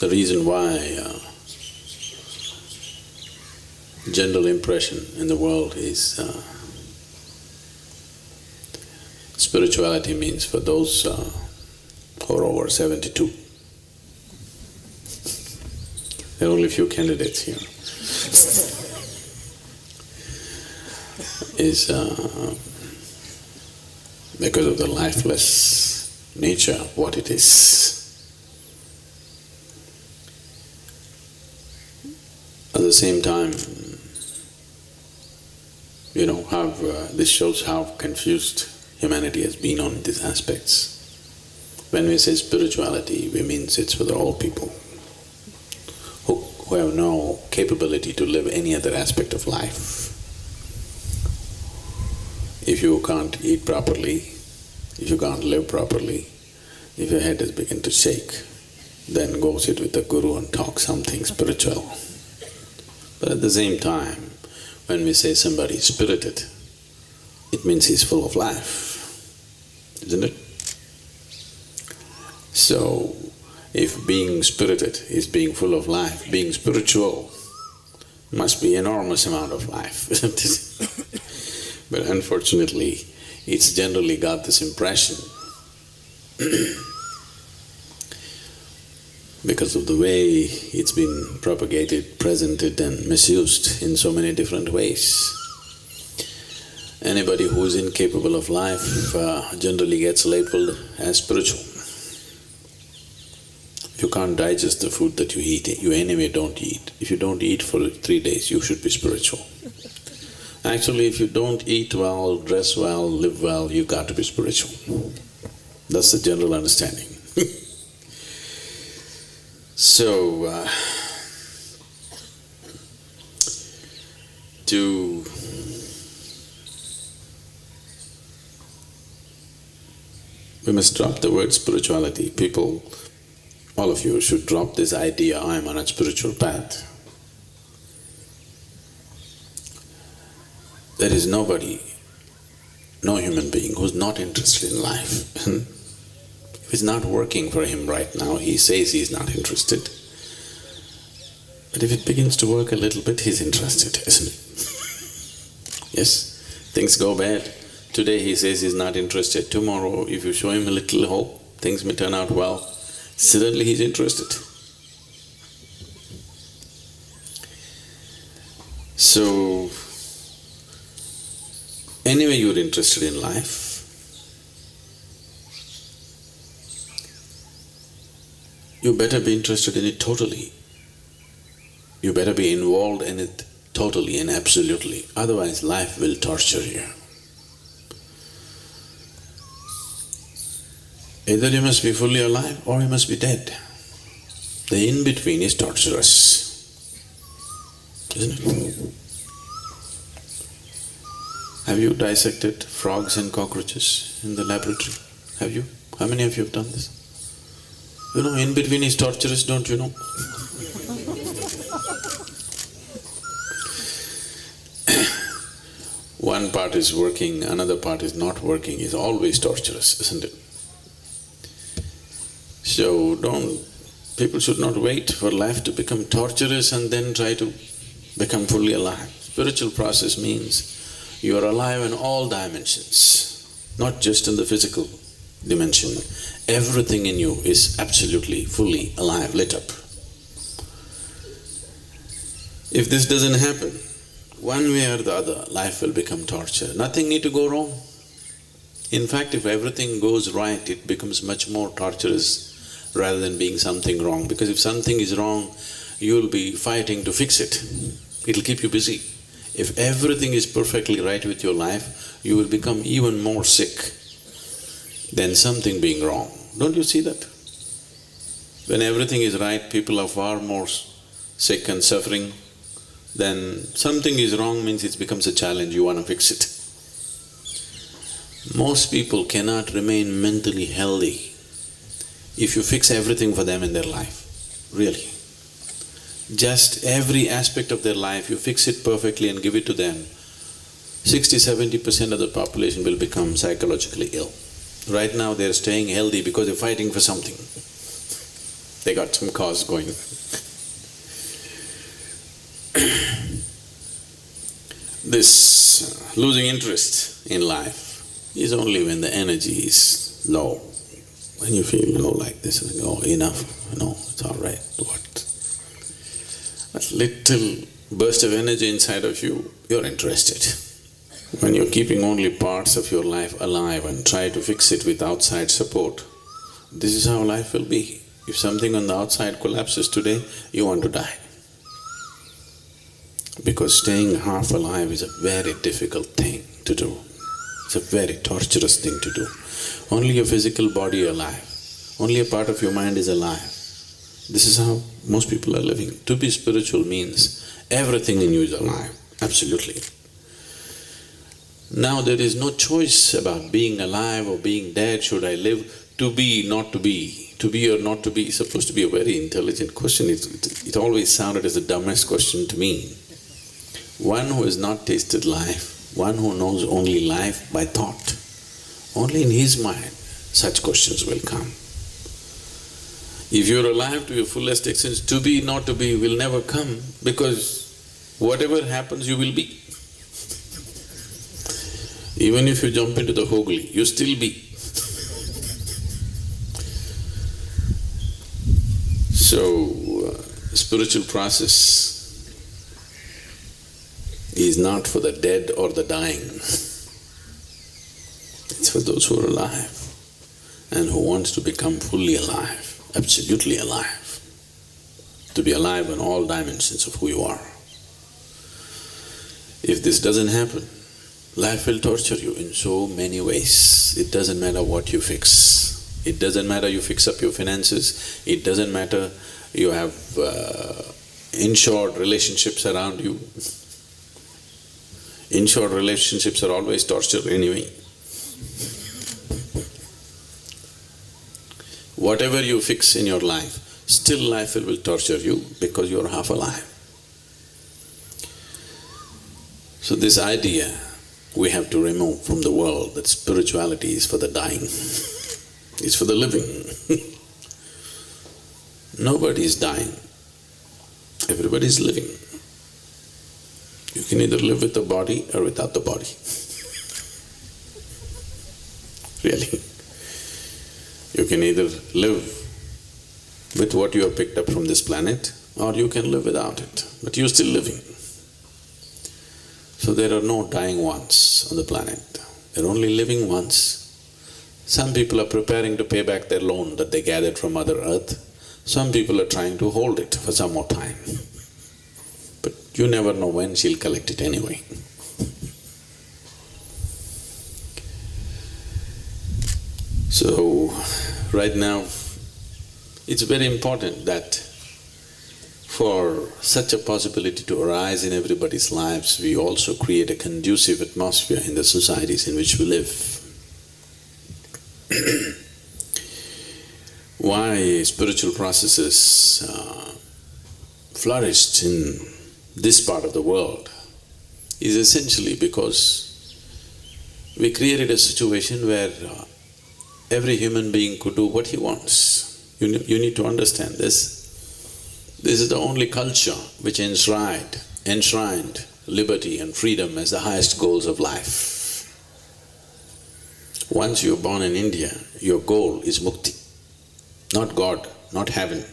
The reason why general impression in the world is spirituality means for those who are over 72. There are only few candidates here. Is because of the lifeless nature of what it is. At the same time, this shows how confused humanity has been on these aspects. When we say spirituality, we mean it's for all people who have no capability to live any other aspect of life. If you can't eat properly, if you can't live properly, if your head has begun to shake, then go sit with the guru and talk something spiritual. But at the same time, when we say somebody is spirited, it means he's full of life, isn't it? So, if being spirited is being full of life, being spiritual must be enormous amount of life, isn't it? But unfortunately, it's generally got this impression because of the way it's been propagated, presented and misused in so many different ways. Anybody who is incapable of life generally gets labeled as spiritual. If you can't digest the food that you eat, you anyway don't eat. If you don't eat for 3 days, you should be spiritual. Actually, if you don't eat well, dress well, live well, you got to be spiritual. That's the general understanding. So, we must drop the word spirituality. People, all of you should drop this idea, I am on a spiritual path. There is nobody, no human being who's not interested in life. If it's not working for him right now, he says he's not interested. But if it begins to work a little bit, he's interested, isn't it? Yes, things go bad. Today he says he's not interested. Tomorrow, if you show him a little hope, things may turn out well, suddenly he's interested. So, anyway you're interested in life, you better be interested in it totally. You better be involved in it totally and absolutely, otherwise life will torture you. Either you must be fully alive or you must be dead. The in-between is torturous, isn't it? Have you dissected frogs and cockroaches in the laboratory? Have you? How many of you have done this? You know, in between is torturous, don't you know? One part is working, another part is not working, is always torturous, isn't it? So people should not wait for life to become torturous and then try to become fully alive. Spiritual process means you are alive in all dimensions, not just in the physical dimension. Everything in you is absolutely, fully alive, lit up. If this doesn't happen, one way or the other, life will become torture. Nothing need to go wrong. In fact, if everything goes right, it becomes much more torturous rather than being something wrong. Because if something is wrong, you'll be fighting to fix it. It'll keep you busy. If everything is perfectly right with your life, you will become even more sick than something being wrong. Don't you see that? When everything is right, people are far more sick and suffering. Then something is wrong means it becomes a challenge, you want to fix it. Most people cannot remain mentally healthy if you fix everything for them in their life, really. Just every aspect of their life, you fix it perfectly and give it to them, 60–70% of the population will become psychologically ill. Right now they're staying healthy because they're fighting for something. They got some cause going. This losing interest in life is only when the energy is low. When you feel low like this, you go, enough, it's all right, what? A little burst of energy inside of you, you're interested. When you're keeping only parts of your life alive and try to fix it with outside support, this is how life will be. If something on the outside collapses today, you want to die. Because staying half alive is a very difficult thing to do. It's a very torturous thing to do. Only your physical body is alive. Only a part of your mind is alive. This is how most people are living. To be spiritual means everything in you is alive, absolutely. Now there is no choice about being alive or being dead, should I live, to be, not to be. To be or not to be is supposed to be a very intelligent question. It always sounded as the dumbest question to me. One who has not tasted life, one who knows only life by thought, only in his mind such questions will come. If you're alive to your fullest extent, to be, not to be will never come, because whatever happens you will be. Even if you jump into the Hogli, you still be. So, spiritual process is not for the dead or the dying. It's for those who are alive and who wants to become fully alive, absolutely alive, to be alive in all dimensions of who you are. If this doesn't happen, life will torture you in so many ways. It doesn't matter what you fix. It doesn't matter you fix up your finances, it doesn't matter you have insured relationships around you. Insured relationships are always torture anyway. Whatever you fix in your life, still life will torture you because you're half alive. So this idea we have to remove from the world that spirituality is for the dying. It's for the living. Nobody is dying. Everybody is living. You can either live with the body or without the body. Really. You can either live with what you have picked up from this planet, or you can live without it, but you're still living. So there are no dying ones on the planet. There are only living ones. Some people are preparing to pay back their loan that they gathered from Mother Earth. Some people are trying to hold it for some more time. But you never know when she'll collect it anyway. So, right now, it's very important that for such a possibility to arise in everybody's lives, we also create a conducive atmosphere in the societies in which we live. Why spiritual processes flourished in this part of the world is essentially because we created a situation where every human being could do what he wants. You need to understand this. This is the only culture which enshrined liberty and freedom as the highest goals of life. Once you're born in India, your goal is mukti. Not God, not heaven.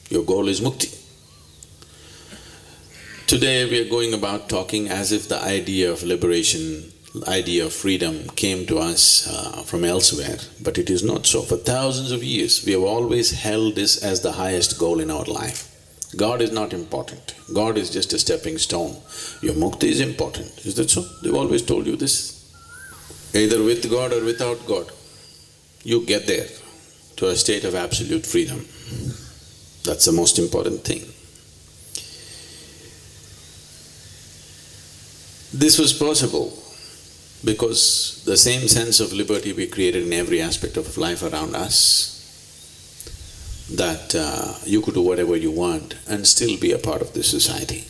Your goal is mukti. Today we are going about talking as if the idea of liberation, the idea of freedom came to us from elsewhere, but it is not so. For thousands of years, we have always held this as the highest goal in our life. God is not important. God is just a stepping stone. Your mukti is important. Is that so? They've always told you this. Either with God or without God, you get there to a state of absolute freedom. That's the most important thing. This was possible because the same sense of liberty we created in every aspect of life around us, that you could do whatever you want and still be a part of this society.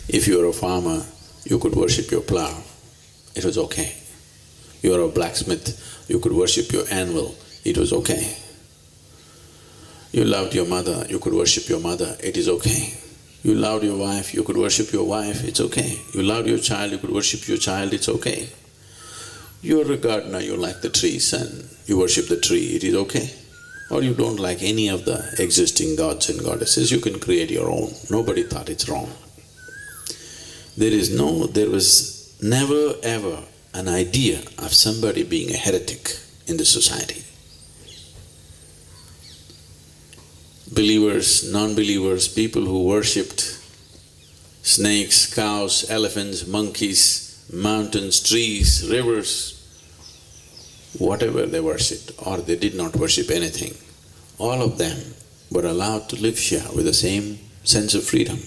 If you were a farmer, you could worship your plow. It was okay. You are a blacksmith, you could worship your anvil, it was okay. You loved your mother, you could worship your mother, it is okay. You loved your wife, you could worship your wife, it's okay. You loved your child, you could worship your child, it's okay. You're a gardener, you like the trees and you worship the tree, it is okay. Or you don't like any of the existing gods and goddesses, you can create your own. Nobody thought it's wrong. There was never ever an idea of somebody being a heretic in the society. Believers, non-believers, people who worshipped snakes, cows, elephants, monkeys, mountains, trees, rivers, whatever they worshipped or they did not worship anything, all of them were allowed to live here with the same sense of freedom,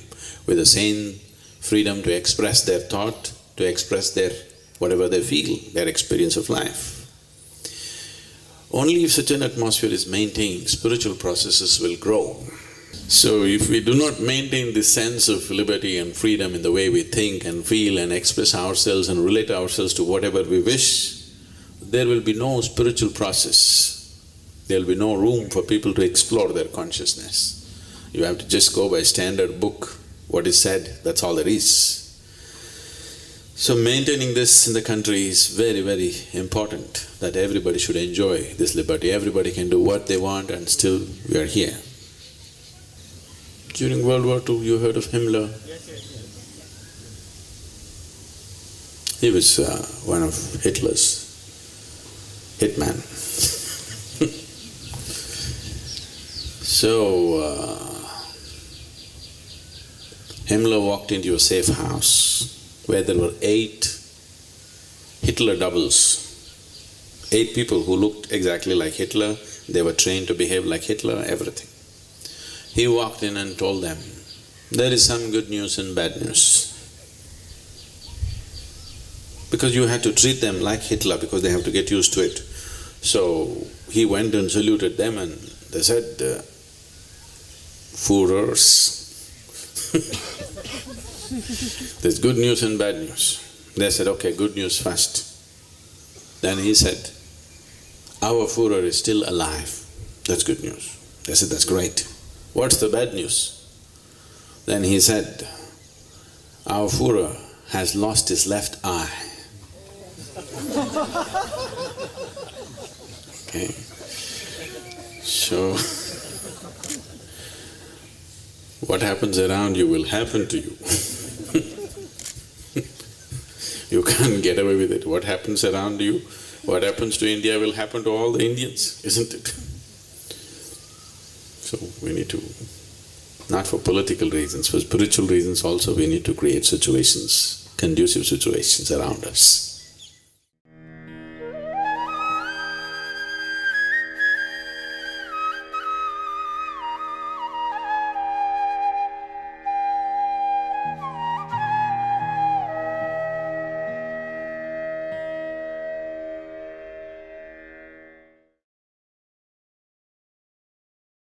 with the same freedom to express their thought, to express their whatever they feel, their experience of life. Only if such an atmosphere is maintained, spiritual processes will grow. So if we do not maintain this sense of liberty and freedom in the way we think and feel and express ourselves and relate ourselves to whatever we wish, there will be no spiritual process. There will be no room for people to explore their consciousness. You have to just go by standard book, what is said, that's all there is. So maintaining this in the country is very, very important, that everybody should enjoy this liberty. Everybody can do what they want and still we are here. During World War II, you heard of Himmler? He was one of Hitler's hitman. So, Himmler walked into a safe house where there were 8 Hitler doubles. 8 people who looked exactly like Hitler, they were trained to behave like Hitler, everything. He walked in and told them, there is some good news and bad news. Because you had to treat them like Hitler because they have to get used to it. So he went and saluted them and they said, Führers. There's good news and bad news. They said, okay, good news first. Then he said, our Führer is still alive. That's good news. They said, that's great. What's the bad news? Then he said, our Führer has lost his left eye. Okay. So, what happens around you will happen to you. You can't get away with it. What happens around you, what happens to India will happen to all the Indians, isn't it? So we need to, not for political reasons, for spiritual reasons also, we need to create situations, conducive situations around us.